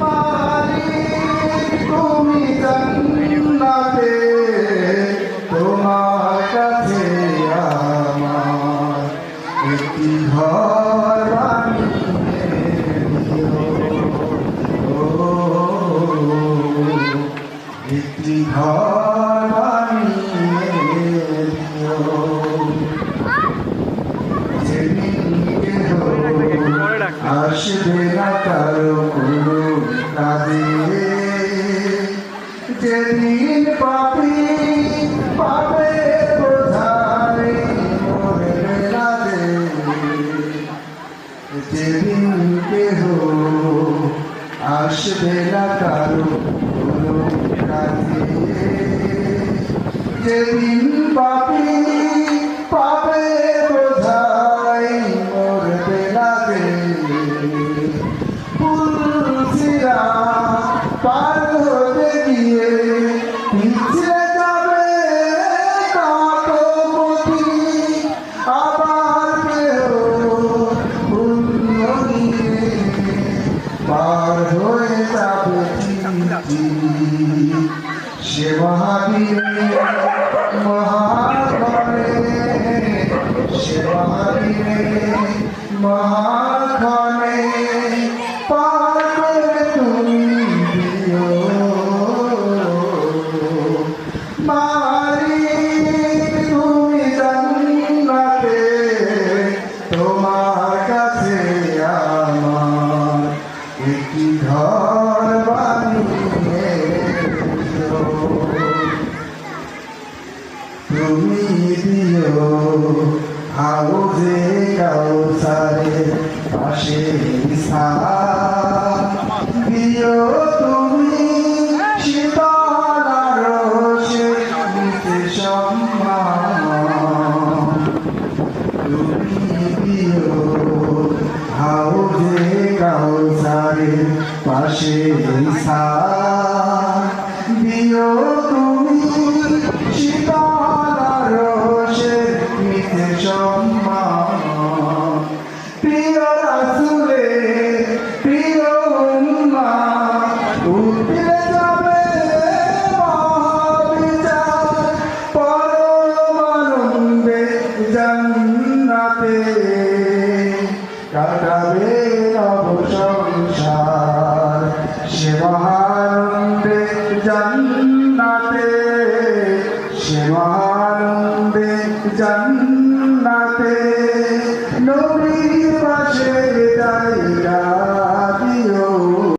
মালিক তুমি জান্নাতে, তোমার কাছে আমার একটি ঘর বানিয়ে দিও। ও একটি ঘর বানিয়ে দিও। যেদিন কেহ আসবে না কারো কোনো কাজে, যেদিন পাপী পাবে বোঝাই মরবে না যে, যেদিন কেহ আসবে না কারো কোনো কাজে, যেদিন পাপী পাবে বোঝাই মরবে না যে, পুলসিরা পার হতে গিয়ে পিছলে যাবে কত পথি, আবার কেহ পুণ্য নিয়ে পার হয়ে যাবে সে মহাবীরে মহাক্ষণে, সে মহাবীরে মহাক্ষণে পার করে তুমি দিও। মালিক তুমি জান্নাতে, তোমার কাছে আমার একটি ঘর বানিয়ে দিও। তুমি দিও হাউজে কাউসারের পাশে স্থান, দিও তুমি শীতল আরশে নিতে সম্মান। তুমি দিও হাউজে কাউসারের পাশে স্থান, দিও তুমি শীতল আরশে নিতে সম্মান।